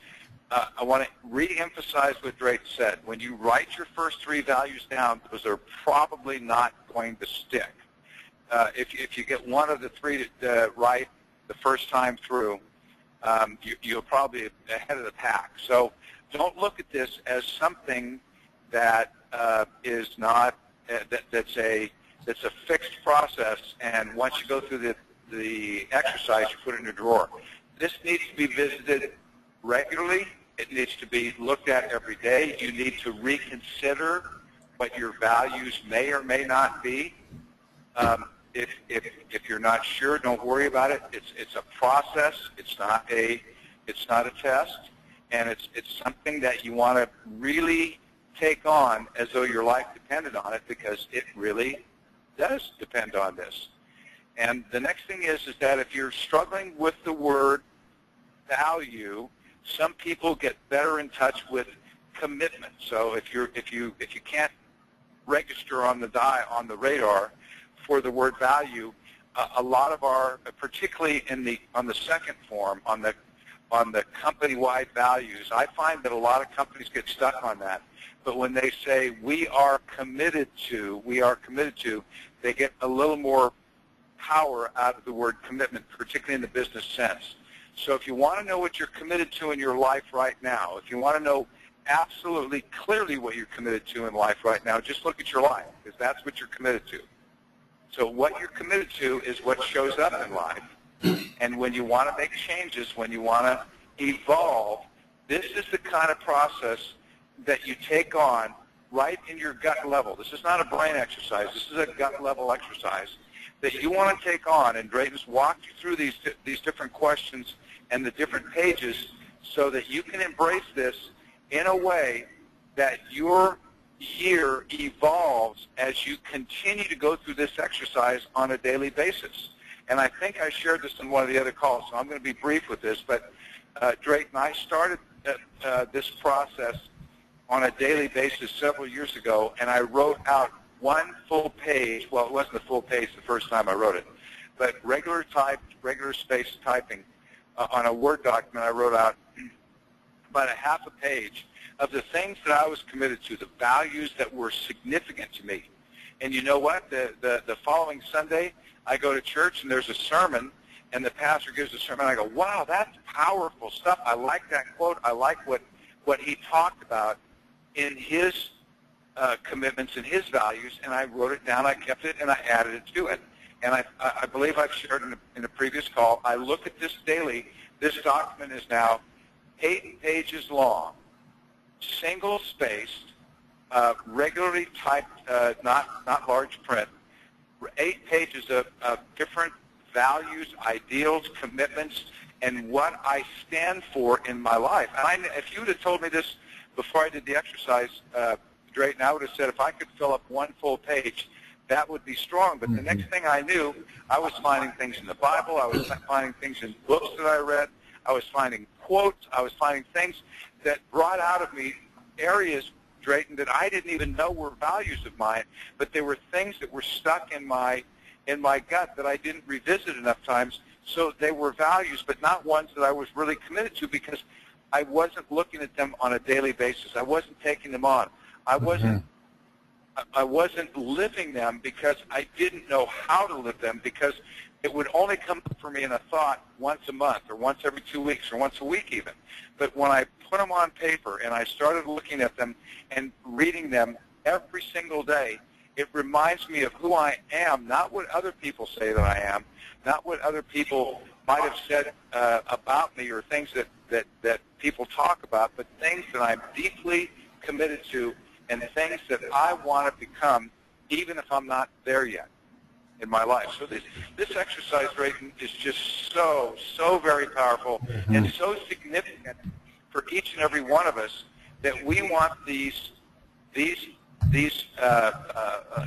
I want to re-emphasize what Drake said. When you write your first 3 values down, because they're probably not going to stick. If you get one of the 3 right the first time through, you're probably ahead of the pack. So don't look at this as something that is not that's a fixed process, and once you go through the exercise, you put it in a drawer. This needs to be visited regularly. It needs to be looked at every day. You need to reconsider what your values may or may not be. If you're not sure, don't worry about it. It's a process. It's not a test, and it's something that you want to really take on as though your life depended on it, because it really does depend on this. And the next thing is that if you're struggling with the word value, some people get better in touch with commitment. So if you can't register on the radar for the word value, a lot of our, particularly on the second form, on the company-wide values, I find that a lot of companies get stuck on that. But when they say we are committed to, they get a little more power out of the word commitment, particularly in the business sense. So if you want to know what you're committed to in your life right now, if you want to know absolutely clearly what you're committed to in life right now, just look at your life, because that's what you're committed to. So what you're committed to is what shows up in life. And when you want to make changes, when you want to evolve, this is the kind of process that you take on right in your gut level. This is not a brain exercise. This is a gut level exercise that you want to take on. And Drayton's walked you through these different questions and the different pages so that you can embrace this in a way that your year evolves as you continue to go through this exercise on a daily basis. And I think I shared this in one of the other calls, so I'm going to be brief with this. But Drayton, I started this process on a daily basis several years ago, and I wrote out one full page. Well, it wasn't a full page the first time I wrote it, but regular space typing on a Word document. I wrote out about a half a page of the things that I was committed to, the values that were significant to me. And you know what? The following Sunday, I go to church and there's a sermon, and the pastor gives a sermon. I go, wow, that's powerful stuff. I like that quote. I like what he talked about in his commitments and his values, and I wrote it down. I kept it, and I added it to it. And I believe I've shared in a previous call, I look at this daily. This document is now 8 pages long, single-spaced, regularly typed, not large print, 8 pages of different values, ideals, commitments, and what I stand for in my life. And if you would have told me this before I did the exercise, Drayton, I would have said if I could fill up one full page, that would be strong. But the next thing I knew, I was finding things in the Bible. I was finding things in books that I read. I was finding quotes. I was finding things that brought out of me areas, Drayton, that I didn't even know were values of mine, but they were things that were stuck in my gut that I didn't revisit enough times. So they were values, but not ones that I was really committed to because I wasn't looking at them on a daily basis. I wasn't taking them on. I wasn't living them because I didn't know how to live them, because it would only come for me in a thought once a month or once every 2 weeks or once a week even. But when I put them on paper and I started looking at them and reading them every single day, it reminds me of who I am, not what other people say that I am, not what other people might have said about me or things that people talk about, but things that I'm deeply committed to and things that I want to become even if I'm not there yet in my life. So this exercise, Drayton, is just so very powerful and so significant for each and every one of us that we want these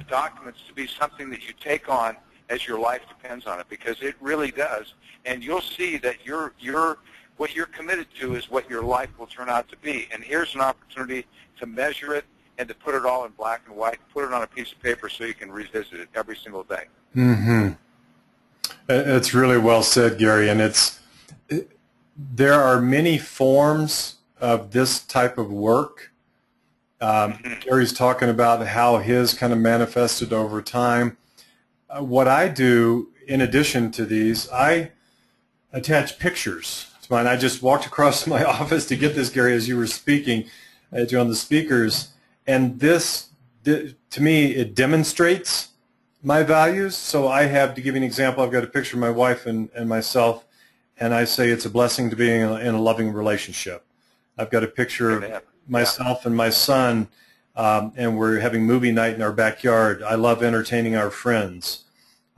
documents to be something that you take on as your life depends on it, because it really does. And you'll see that what you're committed to is what your life will turn out to be. And here's an opportunity to measure it and to put it all in black and white, put it on a piece of paper so you can revisit it every single day. It's really well said, Gary. And there are many forms of this type of work. Gary's talking about how his kind of manifested over time. What I do, in addition to these, I attach pictures to mine. I just walked across my office to get this, Gary, as you were speaking, on the speakers. And this, to me, it demonstrates my values. So I have, to give you an example, I've got a picture of my wife and myself, and I say it's a blessing to be in a loving relationship. I've got a picture of myself and my son, and we're having movie night in our backyard. I love entertaining our friends.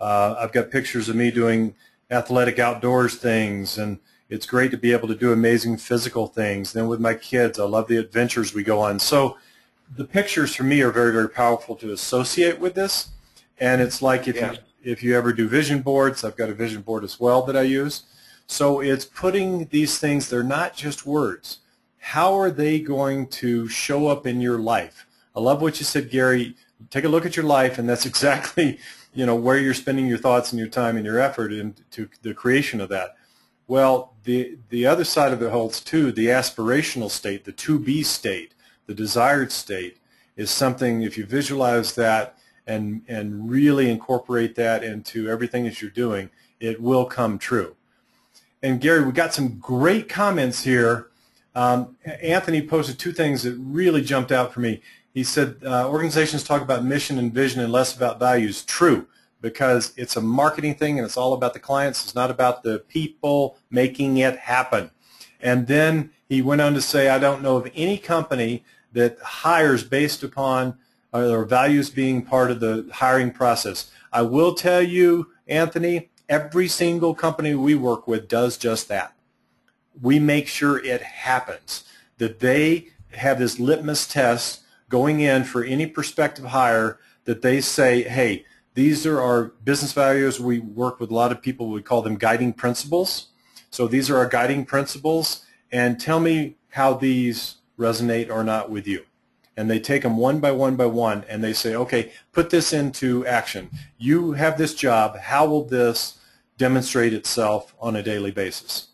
I've got pictures of me doing athletic outdoors things, and it's great to be able to do amazing physical things. Then with my kids, I love the adventures we go on. So the pictures for me are very, very powerful to associate with this. And it's like if you ever do vision boards, I've got a vision board as well that I use. So it's putting these things, they're not just words. How are they going to show up in your life? I love what you said, Gary. Take a look at your life, and that's exactly where you're spending your thoughts and your time and your effort into the creation of that. Well, the other side of it holds too, the aspirational state, the to-be state, the desired state is something, if you visualize that and really incorporate that into everything that you're doing, it will come true. And Gary, we got some great comments here. Anthony posted two things that really jumped out for me. He said organizations talk about mission and vision and less about values. True, because it's a marketing thing and it's all about the clients. It's not about the people making it happen. And then he went on to say, I don't know of any company that hires based upon their values being part of the hiring process. I will tell you, Anthony, every single company we work with does just that. We make sure it happens, that they have this litmus test going in for any prospective hire that they say, hey, these are our business values. We work with a lot of people. We call them guiding principles. So these are our guiding principles, and tell me how these resonate or not with you. And they take them one by one, and they say, okay, put this into action. You have this job. How will this demonstrate itself on a daily basis?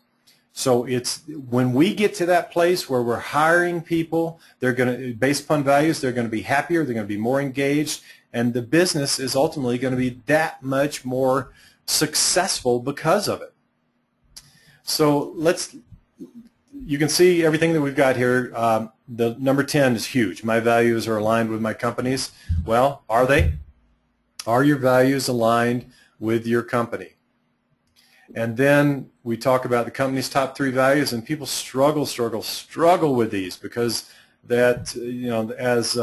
So it's when we get to that place where we're hiring people, they're going to, based upon values, they're going to be happier, they're going to be more engaged, and the business is ultimately going to be that much more successful because of it. So you can see everything that we've got here. The number 10 is huge. My values are aligned with my company's. Well, are they? Are your values aligned with your company? And then we talk about the company's top 3 values, and people struggle with these because that, you know, as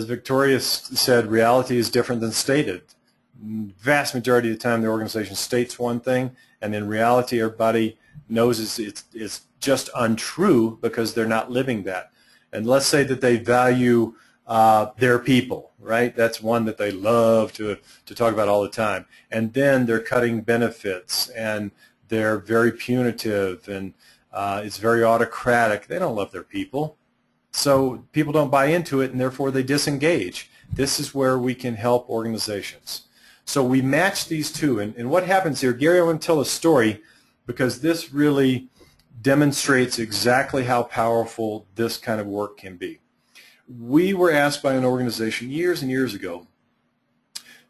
Victoria said, reality is different than stated. Vast majority of the time the organization states one thing, and in reality everybody knows it's just untrue because they're not living that. And let's say that they value their people, right? That's one that they love to talk about all the time. And then they're cutting benefits, and they're very punitive, and it's very autocratic. They don't love their people. So people don't buy into it, and therefore they disengage. This is where we can help organizations. So we match these two. And what happens here, Gary, I want to tell a story because this really demonstrates exactly how powerful this kind of work can be. We were asked by an organization years and years ago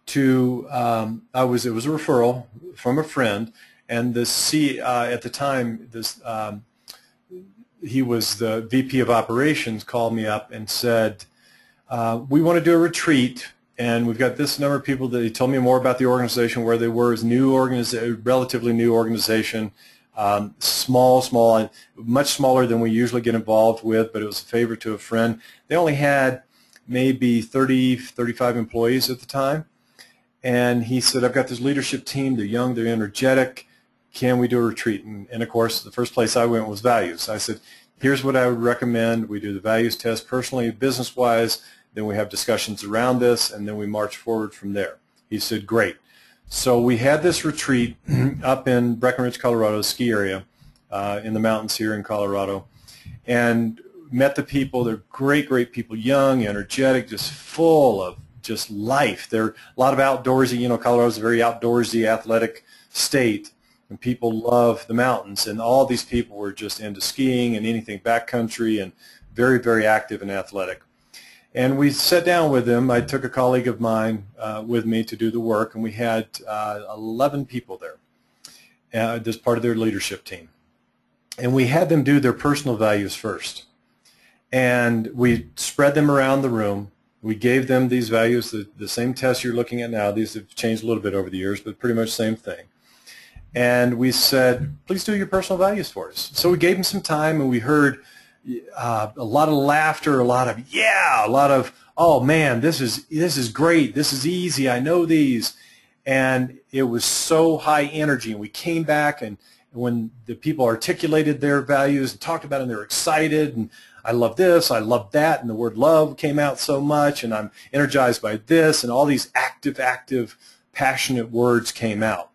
to, it was a referral from a friend, and at the time, he was the VP of operations, called me up and said, we want to do a retreat, and we've got this number of people. That he told me more about the organization, where they were, as relatively new organization, small, much smaller than we usually get involved with, but it was a favor to a friend. They only had maybe 30, 35 employees at the time, and he said, I've got this leadership team. They're young, they're energetic. Can we do a retreat? And of course, the first place I went was values. I said, here's what I would recommend. We do the values test personally, business-wise, then we have discussions around this, and then we march forward from there. He said, great. So we had this retreat up in Breckenridge, Colorado, ski area, in the mountains here in Colorado, and met the people. They're great, great people, young, energetic, just full of just life. They're a lot of outdoorsy. You know, Colorado's a very outdoorsy, athletic state, and people love the mountains. And all these people were just into skiing and anything backcountry, and very, very active and athletic. And we sat down with them. I took a colleague of mine with me to do the work, and we had 11 people there as part of their leadership team. And we had them do their personal values first. And we spread them around the room. We gave them these values, the same tests you're looking at now. These have changed a little bit over the years, but pretty much the same thing. And we said, please do your personal values for us. So we gave them some time, and we heard a lot of laughter, a lot of yeah, a lot of oh man, this is great, this is easy, I know these, and it was so high energy. And we came back, and when the people articulated their values and talked about it, and they were excited, and I love this, I love that, and the word love came out so much, and I'm energized by this, and all these active, passionate words came out.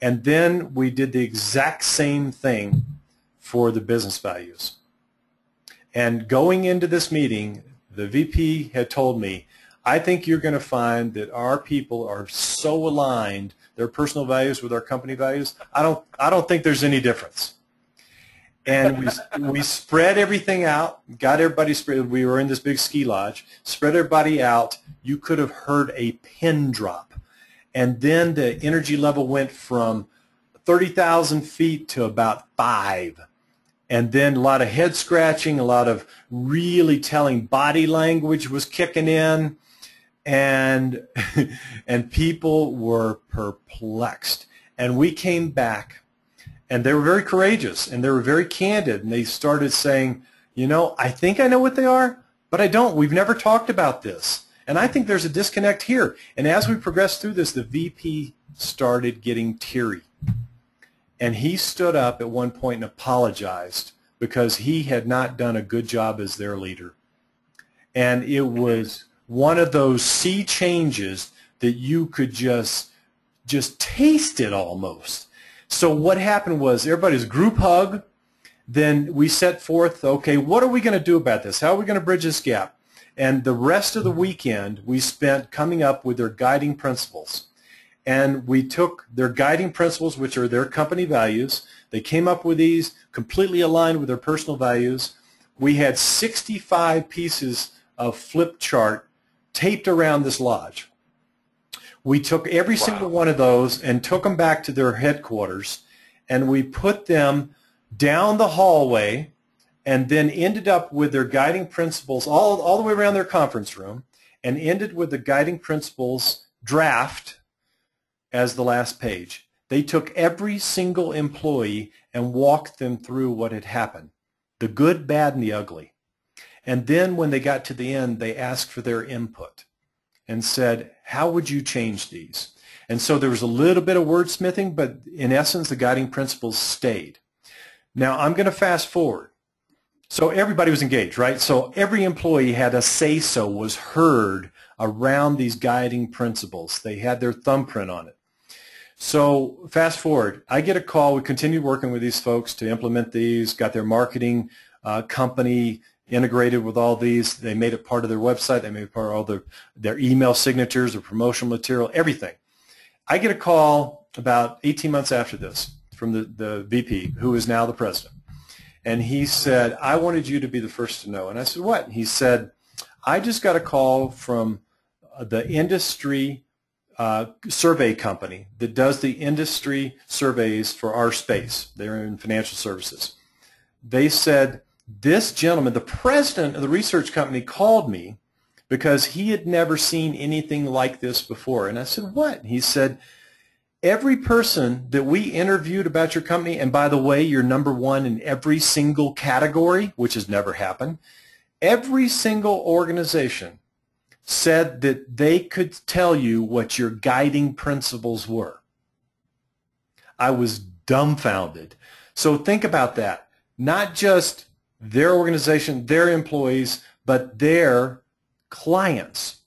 And then we did the exact same thing for the business values. And going into this meeting, the VP had told me, I think you're going to find that our people are so aligned, their personal values with our company values, I don't think there's any difference. And we spread everything out, got everybody spread. We were in this big ski lodge, spread everybody out. You could have heard a pin drop. And then the energy level went from 30,000 feet to about 5. And then a lot of head scratching, a lot of really telling body language was kicking in, and and people were perplexed. And we came back, and they were very courageous, and they were very candid, and they started saying, you know, I think I know what they are, but I don't. We've never talked about this. And I think there's a disconnect here. And as we progressed through this, the VP started getting teary. And he stood up at one point and apologized because he had not done a good job as their leader. And it was one of those sea changes that you could just taste it almost. So what happened was everybody's group hug. Then we set forth, okay, what are we going to do about this? How are we going to bridge this gap? And the rest of the weekend we spent coming up with their guiding principles. And we took their guiding principles, which are their company values. They came up with these completely aligned with their personal values. We had 65 pieces of flip chart taped around this lodge. We took every single one of those and took them back to their headquarters, and we put them down the hallway, and then ended up with their guiding principles all the way around their conference room, and ended with the guiding principles draft as the last page. They took every single employee and walked them through what had happened, the good, bad, and the ugly. And then when they got to the end, they asked for their input and said, how would you change these? And so there was a little bit of wordsmithing, but in essence, the guiding principles stayed. Now, I'm going to fast forward. So everybody was engaged, right? So every employee had a say-so, was heard around these guiding principles. They had their thumbprint on it. So fast forward, I get a call. We continued working with these folks to implement these, got their marketing company integrated with all these. They made it part of their website. They made it part of all their email signatures, their promotional material, everything. I get a call about 18 months after this from the VP, who is now the president. And he said, I wanted you to be the first to know. And I said, what? And he said, I just got a call from the industry survey company that does the industry surveys for our space. They're in financial services. They said, this gentleman, the president of the research company, called me because he had never seen anything like this before. And I said, what? And he said, every person that we interviewed about your company, and by the way, you're number one in every single category, which has never happened, every single organization said that they could tell you what your guiding principles were. I was dumbfounded. So think about that. Not just their organization, their employees, but their clients.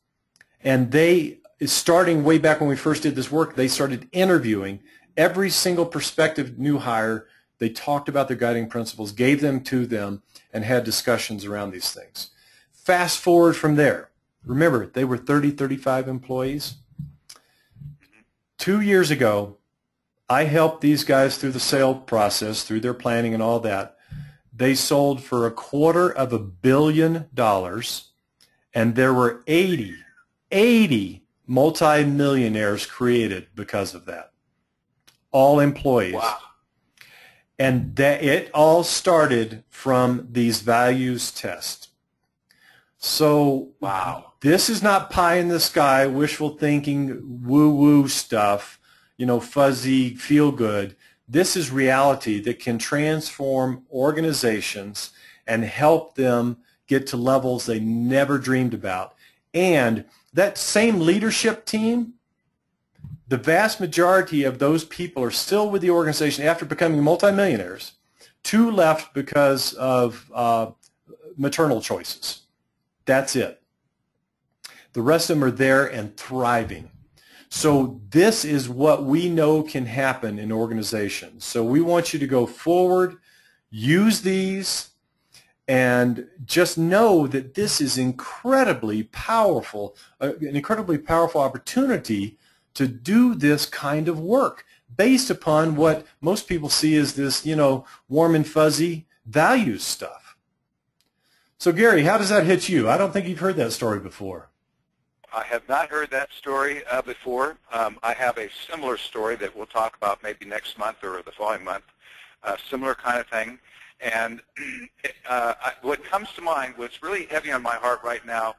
And they, starting way back when we first did this work, they started interviewing every single prospective new hire. They talked about their guiding principles, gave them to them, and had discussions around these things. Fast forward from there. Remember, they were 30, 35 employees. 2 years ago, I helped these guys through the sale process, through their planning and all that. They sold for $250 million, and there were 80 multimillionaires created because of that. All employees. Wow. And that it all started from these values tests. So wow. This is not pie in the sky, wishful thinking, woo-woo stuff, you know, fuzzy, feel good. This is reality that can transform organizations and help them get to levels they never dreamed about. And that same leadership team, the vast majority of those people are still with the organization after becoming multimillionaires. 2 left because of maternal choices. That's it. The rest of them are there and thriving. So this is what we know can happen in organizations. So we want you to go forward, use these, and just know that this is incredibly powerful, an incredibly powerful opportunity to do this kind of work based upon what most people see as this, you know, warm and fuzzy values stuff. So Gary, how does that hit you? I don't think you've heard that story before. I have not heard that story before. I have a similar story that we'll talk about maybe next month or the following month, similar kind of thing. And what comes to mind, what's really heavy on my heart right now,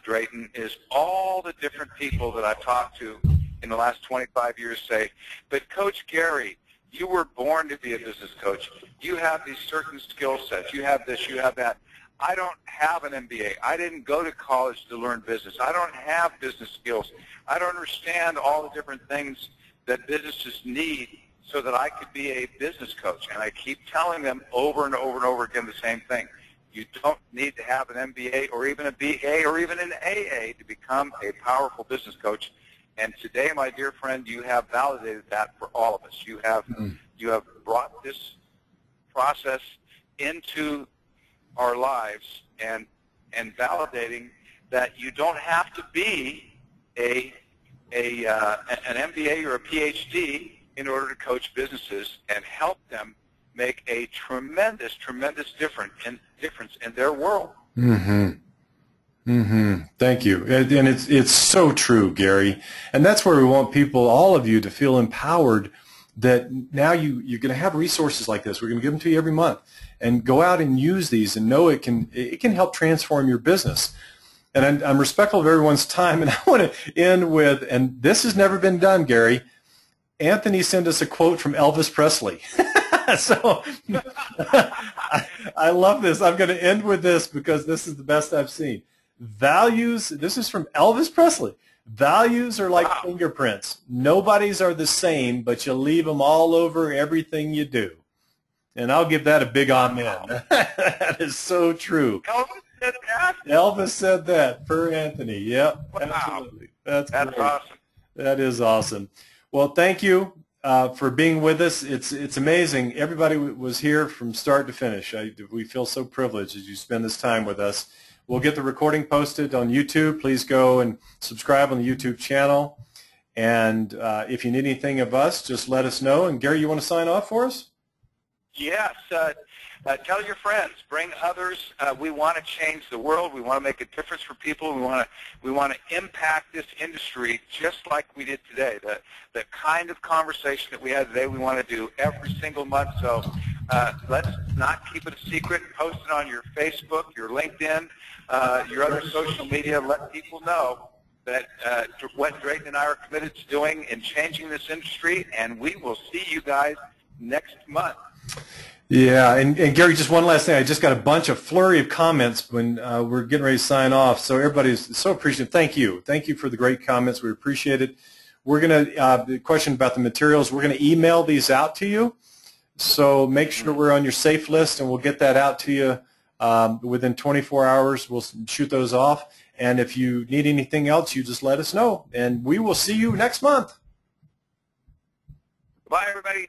Drayton, is all the different people that I've talked to in the last 25 years say, but Coach Gary, you were born to be a business coach. You have these certain skill sets. You have this, you have that. I don't have an MBA. I didn't go to college to learn business. I don't have business skills. I don't understand all the different things that businesses need so that I could be a business coach. And I keep telling them over and over and over again the same thing. You don't need to have an MBA or even a BA or even an AA to become a powerful business coach. And today, my dear friend, you have validated that for all of us. You have brought this process into our lives and validating that you don't have to be an MBA or a PhD in order to coach businesses and help them make a tremendous, tremendous difference in their world. Mm-hmm. Mm-hmm. Thank you. And it's so true, Gary. And that's where we want people, all of you, to feel empowered that now you're going to have resources like this. We're going to give them to you every month, and go out and use these and know it can help transform your business. And I'm respectful of everyone's time, and I want to end with, and this has never been done, Gary. Anthony sent us a quote from Elvis Presley. So I love this. I'm going to end with this because this is the best I've seen. Values, this is from Elvis Presley. Values are like fingerprints. Nobody's are the same, but you leave them all over everything you do. And I'll give that a big amen. That is so true. Elvis said that? Elvis said that per Anthony. Yep, wow. Absolutely. That's great. Awesome. That is awesome. Well, thank you for being with us. It's amazing. Everybody was here from start to finish. We feel so privileged as you spend this time with us. We'll get the recording posted on YouTube. Please go and subscribe on the YouTube channel. And if you need anything of us, just let us know. And Gary, you want to sign off for us? Yes. Tell your friends. Bring others. We want to change the world. We want to make a difference for people. We want to impact this industry just like we did today. The kind of conversation that we had today, we want to do every single month. So let's not keep it a secret. Post it on your Facebook, your LinkedIn, your other social media. Let people know that what Drayton and I are committed to doing in changing this industry, and we will see you guys next month. Yeah, and Gary, just one last thing. I just got a flurry of comments when we're getting ready to sign off. So everybody's so appreciative. Thank you. Thank you for the great comments. We appreciate it. We're going to, the question about the materials, we're going to email these out to you. So make sure we're on your safe list, and we'll get that out to you within 24 hours. We'll shoot those off. And if you need anything else, you just let us know. And we will see you next month. Bye, everybody.